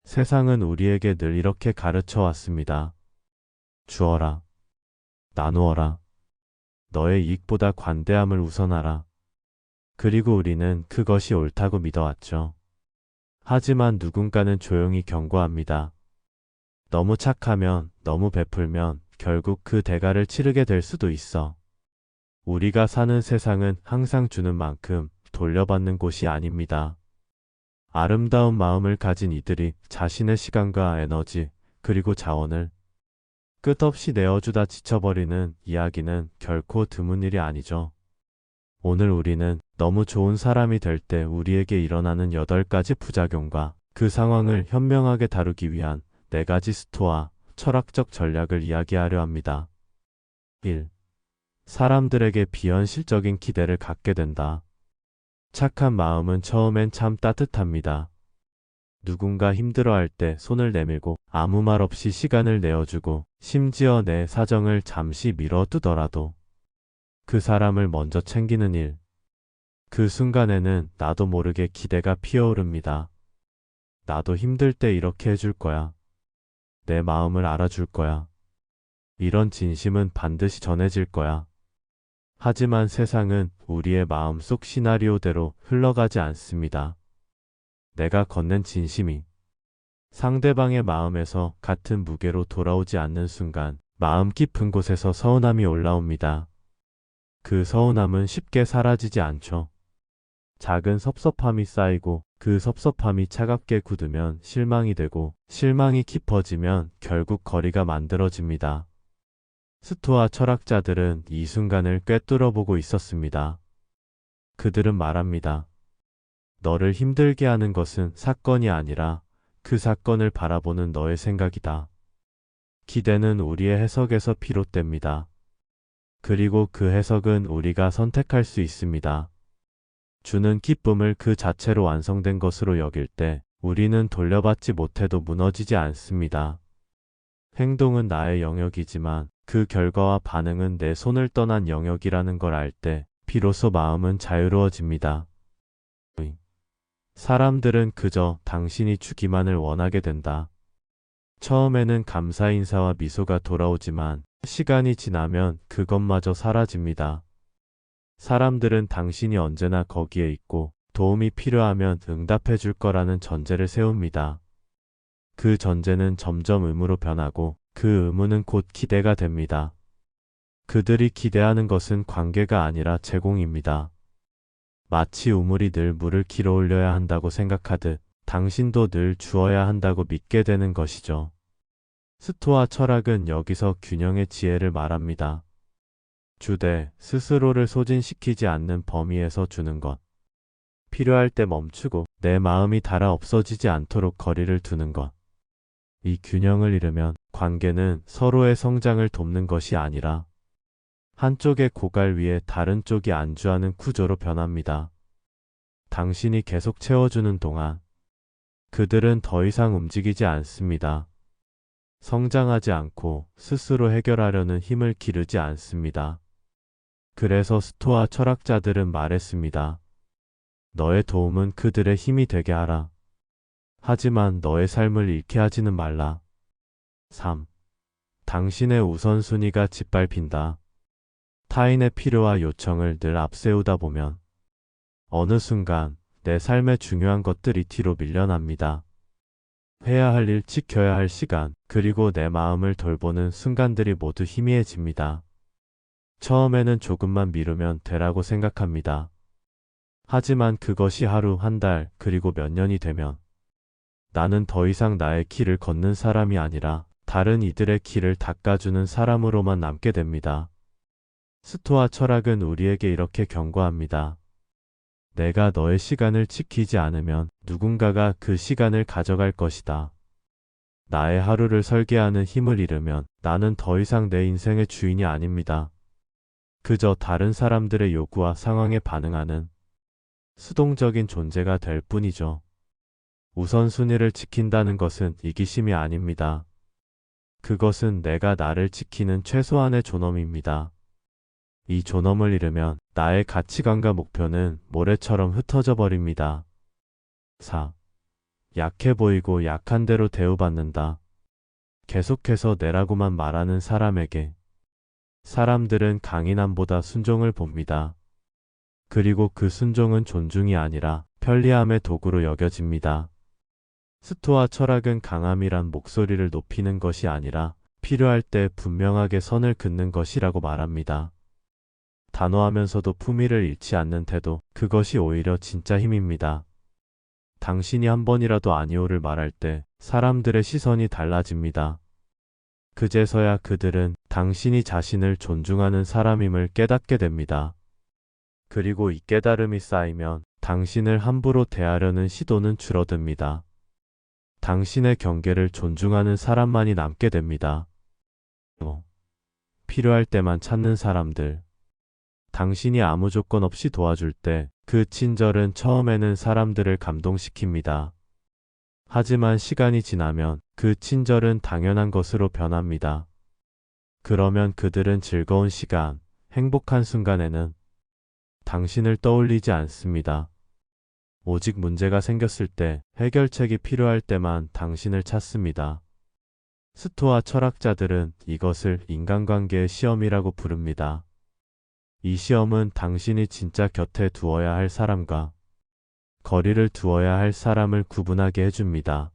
세상은 우리에게 늘 이렇게 가르쳐 왔습니다. 주어라. 나누어라. 너의 이익보다 관대함을 우선하라. 그리고 우리는 그것이 옳다고 믿어왔죠. 하지만 누군가는 조용히 경고합니다. 너무 착하면, 너무 베풀면 결국 그 대가를 치르게 될 수도 있어. 우리가 사는 세상은 항상 주는 만큼 돌려받는 곳이 아닙니다. 아름다운 마음을 가진 이들이 자신의 시간과 에너지, 그리고 자원을 끝없이 내어주다 지쳐버리는 이야기는 결코 드문 일이 아니죠. 오늘 우리는 너무 좋은 사람이 될 때 우리에게 일어나는 8가지 부작용과 그 상황을 현명하게 다루기 위한 4가지 스토아 철학적 전략을 이야기하려 합니다. 1. 사람들에게 비현실적인 기대를 갖게 된다. 착한 마음은 처음엔 참 따뜻합니다. 누군가 힘들어할 때 손을 내밀고 아무 말 없이 시간을 내어주고 심지어 내 사정을 잠시 미뤄두더라도 그 사람을 먼저 챙기는 일. 그 순간에는 나도 모르게 기대가 피어오릅니다. 나도 힘들 때 이렇게 해줄 거야. 내 마음을 알아줄 거야. 이런 진심은 반드시 전해질 거야. 하지만 세상은 우리의 마음속 시나리오대로 흘러가지 않습니다. 내가 건넨 진심이 상대방의 마음에서 같은 무게로 돌아오지 않는 순간 마음 깊은 곳에서 서운함이 올라옵니다. 그 서운함은 쉽게 사라지지 않죠. 작은 섭섭함이 쌓이고 그 섭섭함이 차갑게 굳으면 실망이 되고 실망이 깊어지면 결국 거리가 만들어집니다. 스토아 철학자들은 이 순간을 꿰뚫어 보고 있었습니다. 그들은 말합니다. 너를 힘들게 하는 것은 사건이 아니라 그 사건을 바라보는 너의 생각이다. 기대는 우리의 해석에서 비롯됩니다. 그리고 그 해석은 우리가 선택할 수 있습니다. 주는 기쁨을 그 자체로 완성된 것으로 여길 때 우리는 돌려받지 못해도 무너지지 않습니다. 행동은 나의 영역이지만 그 결과와 반응은 내 손을 떠난 영역이라는 걸 알 때 비로소 마음은 자유로워집니다. 사람들은 그저 당신이 주기만을 원하게 된다. 처음에는 감사 인사와 미소가 돌아오지만 시간이 지나면 그것마저 사라집니다. 사람들은 당신이 언제나 거기에 있고 도움이 필요하면 응답해 줄 거라는 전제를 세웁니다. 그 전제는 점점 의무로 변하고 그 의무는 곧 기대가 됩니다. 그들이 기대하는 것은 관계가 아니라 제공입니다. 마치 우물이 늘 물을 길어 올려야 한다고 생각하듯 당신도 늘 주어야 한다고 믿게 되는 것이죠. 스토아 철학은 여기서 균형의 지혜를 말합니다. 주되 스스로를 소진시키지 않는 범위에서 주는 것. 필요할 때 멈추고 내 마음이 닳아 없어지지 않도록 거리를 두는 것. 이 균형을 잃으면 관계는 서로의 성장을 돕는 것이 아니라 한쪽의 고갈 위에 다른 쪽이 안주하는 구조로 변합니다. 당신이 계속 채워주는 동안 그들은 더 이상 움직이지 않습니다. 성장하지 않고 스스로 해결하려는 힘을 기르지 않습니다. 그래서 스토아 철학자들은 말했습니다. 너의 도움은 그들의 힘이 되게 하라. 하지만 너의 삶을 잃게 하지는 말라. 3. 당신의 우선순위가 짓밟힌다. 타인의 필요와 요청을 늘 앞세우다 보면 어느 순간 내 삶의 중요한 것들이 뒤로 밀려납니다. 해야 할 일, 지켜야 할 시간, 그리고 내 마음을 돌보는 순간들이 모두 희미해집니다. 처음에는 조금만 미루면 되라고 생각합니다. 하지만 그것이 하루, 한 달, 그리고 몇 년이 되면 나는 더 이상 나의 길을 걷는 사람이 아니라 다른 이들의 길을 닦아주는 사람으로만 남게 됩니다. 스토아 철학은 우리에게 이렇게 경고합니다. 내가 너의 시간을 지키지 않으면 누군가가 그 시간을 가져갈 것이다. 나의 하루를 설계하는 힘을 잃으면 나는 더 이상 내 인생의 주인이 아닙니다. 그저 다른 사람들의 요구와 상황에 반응하는 수동적인 존재가 될 뿐이죠. 우선순위를 지킨다는 것은 이기심이 아닙니다. 그것은 내가 나를 지키는 최소한의 존엄입니다. 이 존엄을 잃으면 나의 가치관과 목표는 모래처럼 흩어져 버립니다. 4. 약해 보이고 약한 대로 대우받는다. 계속해서 내라고만 말하는 사람에게 사람들은 강인함보다 순종을 봅니다. 그리고 그 순종은 존중이 아니라 편리함의 도구로 여겨집니다. 스토아 철학은 강함이란 목소리를 높이는 것이 아니라 필요할 때 분명하게 선을 긋는 것이라고 말합니다. 단호하면서도 품위를 잃지 않는 태도, 그것이 오히려 진짜 힘입니다. 당신이 한 번이라도 아니오를 말할 때 사람들의 시선이 달라집니다. 그제서야 그들은 당신이 자신을 존중하는 사람임을 깨닫게 됩니다. 그리고 이 깨달음이 쌓이면 당신을 함부로 대하려는 시도는 줄어듭니다. 당신의 경계를 존중하는 사람만이 남게 됩니다. 필요할 때만 찾는 사람들. 당신이 아무 조건 없이 도와줄 때 그 친절은 처음에는 사람들을 감동시킵니다. 하지만 시간이 지나면 그 친절은 당연한 것으로 변합니다. 그러면 그들은 즐거운 시간, 행복한 순간에는 당신을 떠올리지 않습니다. 오직 문제가 생겼을 때, 해결책이 필요할 때만 당신을 찾습니다. 스토아 철학자들은 이것을 인간관계의 시험이라고 부릅니다. 이 시험은 당신이 진짜 곁에 두어야 할 사람과 거리를 두어야 할 사람을 구분하게 해줍니다.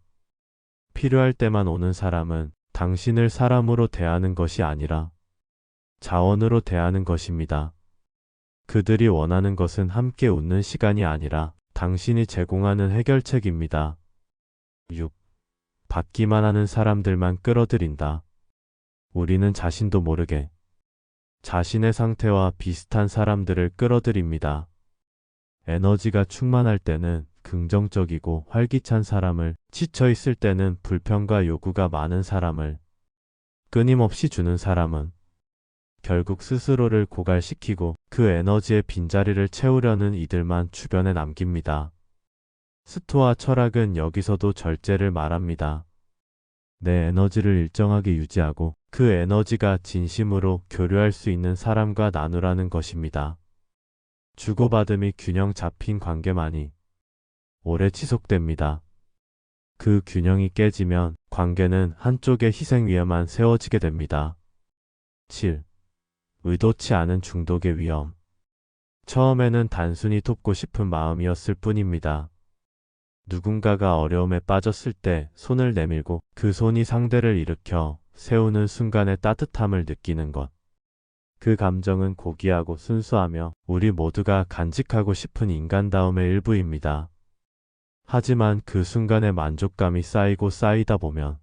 필요할 때만 오는 사람은 당신을 사람으로 대하는 것이 아니라 자원으로 대하는 것입니다. 그들이 원하는 것은 함께 웃는 시간이 아니라 당신이 제공하는 해결책입니다. 6. 받기만 하는 사람들만 끌어들인다. 우리는 자신도 모르게 자신의 상태와 비슷한 사람들을 끌어들입니다. 에너지가 충만할 때는 긍정적이고 활기찬 사람을, 지쳐있을 때는 불평과 요구가 많은 사람을, 끊임없이 주는 사람은 결국 스스로를 고갈시키고 그 에너지의 빈자리를 채우려는 이들만 주변에 남깁니다. 스토아 철학은 여기서도 절제를 말합니다. 내 에너지를 일정하게 유지하고 그 에너지가 진심으로 교류할 수 있는 사람과 나누라는 것입니다. 주고받음이 균형 잡힌 관계만이 오래 지속됩니다. 그 균형이 깨지면 관계는 한쪽의 희생 위에만 세워지게 됩니다. 7. 의도치 않은 중독의 위험. 처음에는 단순히 돕고 싶은 마음이었을 뿐입니다. 누군가가 어려움에 빠졌을 때 손을 내밀고 그 손이 상대를 일으켜 세우는 순간의 따뜻함을 느끼는 것. 그 감정은 고귀하고 순수하며 우리 모두가 간직하고 싶은 인간다움의 일부입니다. 하지만 그 순간의 만족감이 쌓이고 쌓이다 보면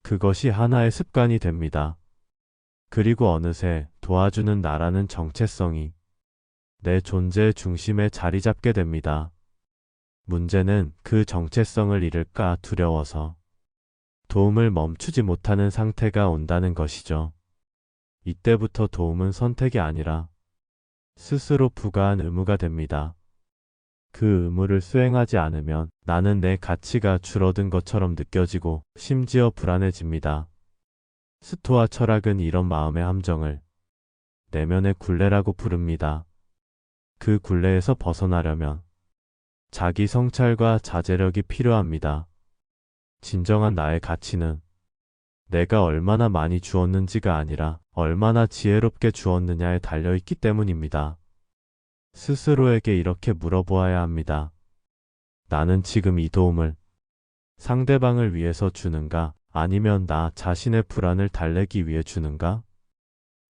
그것이 하나의 습관이 됩니다. 그리고 어느새 도와주는 나라는 정체성이 내 존재의 중심에 자리 잡게 됩니다. 문제는 그 정체성을 잃을까 두려워서 도움을 멈추지 못하는 상태가 온다는 것이죠. 이때부터 도움은 선택이 아니라 스스로 부과한 의무가 됩니다. 그 의무를 수행하지 않으면 나는 내 가치가 줄어든 것처럼 느껴지고 심지어 불안해집니다. 스토아 철학은 이런 마음의 함정을 내면의 굴레라고 부릅니다. 그 굴레에서 벗어나려면 자기 성찰과 자제력이 필요합니다. 진정한 나의 가치는 내가 얼마나 많이 주었는지가 아니라 얼마나 지혜롭게 주었느냐에 달려있기 때문입니다. 스스로에게 이렇게 물어보아야 합니다. 나는 지금 이 도움을 상대방을 위해서 주는가? 아니면 나 자신의 불안을 달래기 위해 주는가?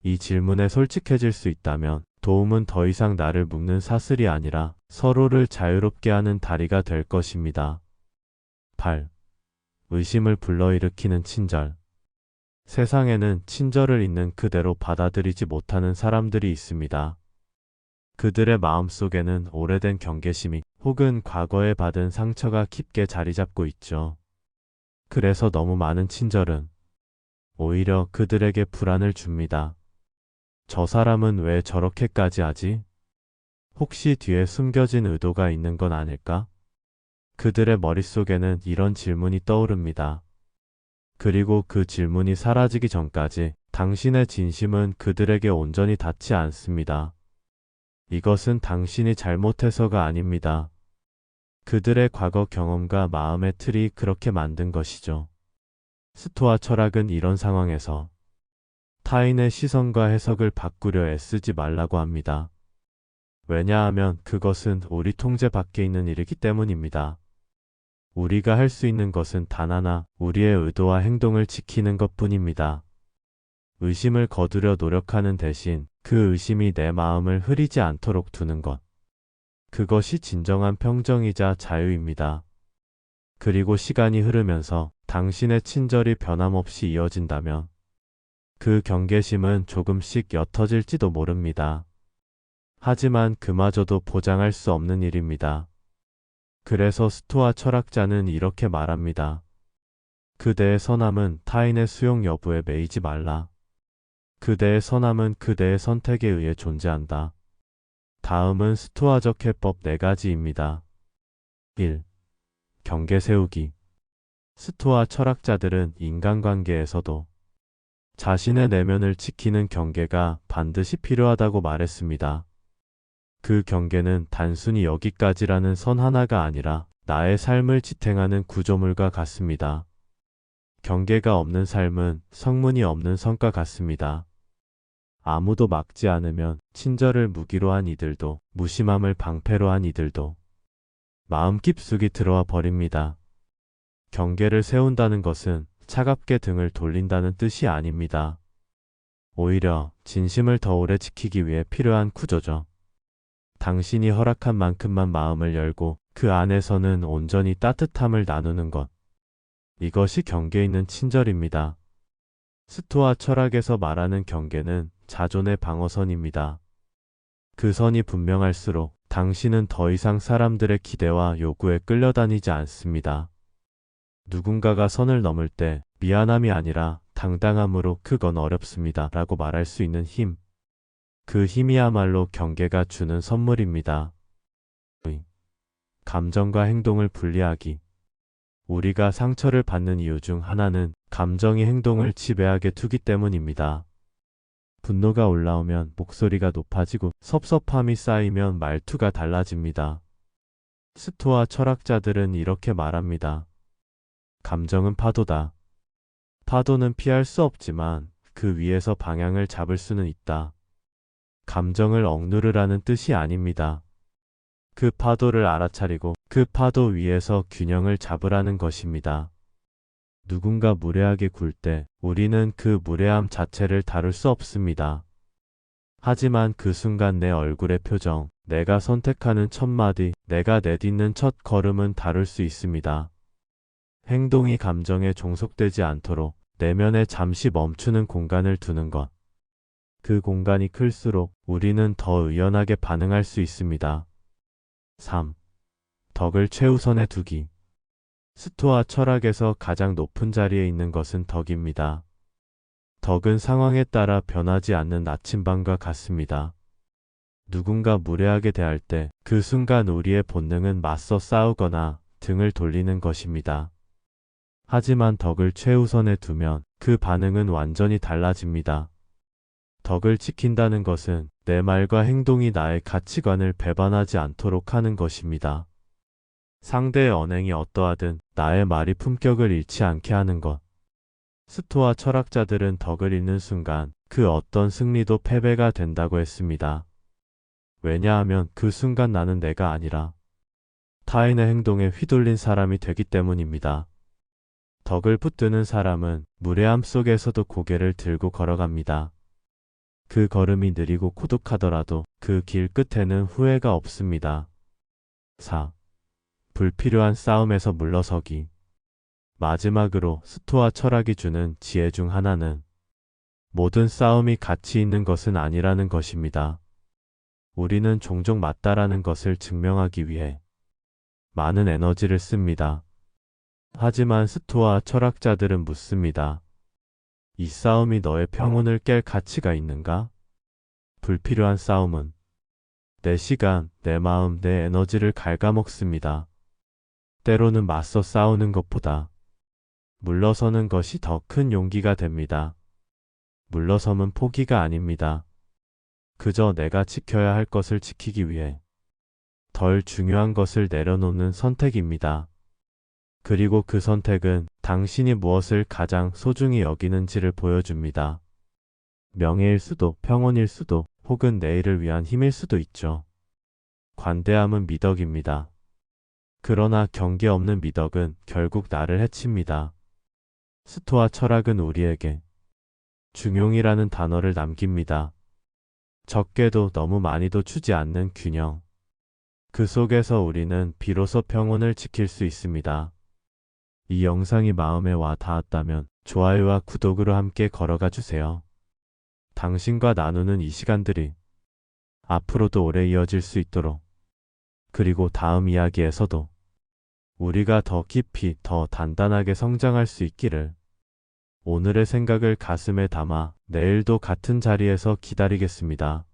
이 질문에 솔직해질 수 있다면 도움은 더 이상 나를 묶는 사슬이 아니라 서로를 자유롭게 하는 다리가 될 것입니다. 8. 의심을 불러일으키는 친절. 세상에는 친절을 있는 그대로 받아들이지 못하는 사람들이 있습니다. 그들의 마음속에는 오래된 경계심이 혹은 과거에 받은 상처가 깊게 자리 잡고 있죠. 그래서 너무 많은 친절은 오히려 그들에게 불안을 줍니다. 저 사람은 왜 저렇게까지 하지? 혹시 뒤에 숨겨진 의도가 있는 건 아닐까? 그들의 머릿속에는 이런 질문이 떠오릅니다. 그리고 그 질문이 사라지기 전까지 당신의 진심은 그들에게 온전히 닿지 않습니다. 이것은 당신이 잘못해서가 아닙니다. 그들의 과거 경험과 마음의 틀이 그렇게 만든 것이죠. 스토아 철학은 이런 상황에서 타인의 시선과 해석을 바꾸려 애쓰지 말라고 합니다. 왜냐하면 그것은 우리 통제 밖에 있는 일이기 때문입니다. 우리가 할 수 있는 것은 단 하나, 우리의 의도와 행동을 지키는 것뿐입니다. 의심을 거두려 노력하는 대신 그 의심이 내 마음을 흐리지 않도록 두는 것. 그것이 진정한 평정이자 자유입니다. 그리고 시간이 흐르면서 당신의 친절이 변함없이 이어진다면 그 경계심은 조금씩 옅어질지도 모릅니다. 하지만 그마저도 보장할 수 없는 일입니다. 그래서 스토아 철학자는 이렇게 말합니다. 그대의 선함은 타인의 수용 여부에 매이지 말라. 그대의 선함은 그대의 선택에 의해 존재한다. 다음은 스토아적 해법 4가지입니다. 1. 경계 세우기. 스토아 철학자들은 인간관계에서도 자신의 내면을 지키는 경계가 반드시 필요하다고 말했습니다. 그 경계는 단순히 여기까지라는 선 하나가 아니라 나의 삶을 지탱하는 구조물과 같습니다. 경계가 없는 삶은 성문이 없는 성과 같습니다. 아무도 막지 않으면 친절을 무기로 한 이들도 무심함을 방패로 한 이들도 마음 깊숙이 들어와 버립니다. 경계를 세운다는 것은 차갑게 등을 돌린다는 뜻이 아닙니다. 오히려 진심을 더 오래 지키기 위해 필요한 구조죠. 당신이 허락한 만큼만 마음을 열고 그 안에서는 온전히 따뜻함을 나누는 것. 이것이 경계 있는 친절입니다. 스토아 철학에서 말하는 경계는 자존의 방어선입니다. 그 선이 분명할수록 당신은 더 이상 사람들의 기대와 요구에 끌려다니지 않습니다. 누군가가 선을 넘을 때 미안함이 아니라 당당함으로 그건 어렵습니다 라고 말할 수 있는 힘. 그 힘이야말로 경계가 주는 선물입니다. 감정과 행동을 분리하기. 우리가 상처를 받는 이유 중 하나는 감정이 행동을 지배하게 두기 때문입니다. 분노가 올라오면 목소리가 높아지고 섭섭함이 쌓이면 말투가 달라집니다. 스토아 철학자들은 이렇게 말합니다. 감정은 파도다. 파도는 피할 수 없지만 그 위에서 방향을 잡을 수는 있다. 감정을 억누르라는 뜻이 아닙니다. 그 파도를 알아차리고 그 파도 위에서 균형을 잡으라는 것입니다. 누군가 무례하게 굴 때 우리는 그 무례함 자체를 다룰 수 없습니다. 하지만 그 순간 내 얼굴의 표정, 내가 선택하는 첫 마디, 내가 내딛는 첫 걸음은 다룰 수 있습니다. 행동이 감정에 종속되지 않도록 내면에 잠시 멈추는 공간을 두는 것. 그 공간이 클수록 우리는 더 의연하게 반응할 수 있습니다. 3. 덕을 최우선에 두기. 스토아 철학에서 가장 높은 자리에 있는 것은 덕입니다. 덕은 상황에 따라 변하지 않는 나침반과 같습니다. 누군가 무례하게 대할 때 그 순간 우리의 본능은 맞서 싸우거나 등을 돌리는 것입니다. 하지만 덕을 최우선에 두면 그 반응은 완전히 달라집니다. 덕을 지킨다는 것은 내 말과 행동이 나의 가치관을 배반하지 않도록 하는 것입니다. 상대의 언행이 어떠하든 나의 말이 품격을 잃지 않게 하는 것. 스토아 철학자들은 덕을 잃는 순간 그 어떤 승리도 패배가 된다고 했습니다. 왜냐하면 그 순간 나는 내가 아니라 타인의 행동에 휘둘린 사람이 되기 때문입니다. 덕을 붙드는 사람은 무례함 속에서도 고개를 들고 걸어갑니다. 그 걸음이 느리고 고독하더라도 그 길 끝에는 후회가 없습니다. 4. 불필요한 싸움에서 물러서기. 마지막으로 스토아 철학이 주는 지혜 중 하나는 모든 싸움이 가치 있는 것은 아니라는 것입니다. 우리는 종종 맞다라는 것을 증명하기 위해 많은 에너지를 씁니다. 하지만 스토아 철학자들은 묻습니다. 이 싸움이 너의 평온을 깰 가치가 있는가? 불필요한 싸움은 내 시간, 내 마음, 내 에너지를 갉아먹습니다. 때로는 맞서 싸우는 것보다 물러서는 것이 더 큰 용기가 됩니다. 물러섬은 포기가 아닙니다. 그저 내가 지켜야 할 것을 지키기 위해 덜 중요한 것을 내려놓는 선택입니다. 그리고 그 선택은 당신이 무엇을 가장 소중히 여기는지를 보여줍니다. 명예일 수도, 평온일 수도, 혹은 내일을 위한 힘일 수도 있죠. 관대함은 미덕입니다. 그러나 경계 없는 미덕은 결국 나를 해칩니다. 스토아 철학은 우리에게 중용이라는 단어를 남깁니다. 적게도 너무 많이도 주지 않는 균형. 그 속에서 우리는 비로소 평온을 지킬 수 있습니다. 이 영상이 마음에 와 닿았다면 좋아요와 구독으로 함께 걸어가 주세요. 당신과 나누는 이 시간들이 앞으로도 오래 이어질 수 있도록, 그리고 다음 이야기에서도 우리가 더 깊이, 더 단단하게 성장할 수 있기를. 오늘의 생각을 가슴에 담아 내일도 같은 자리에서 기다리겠습니다.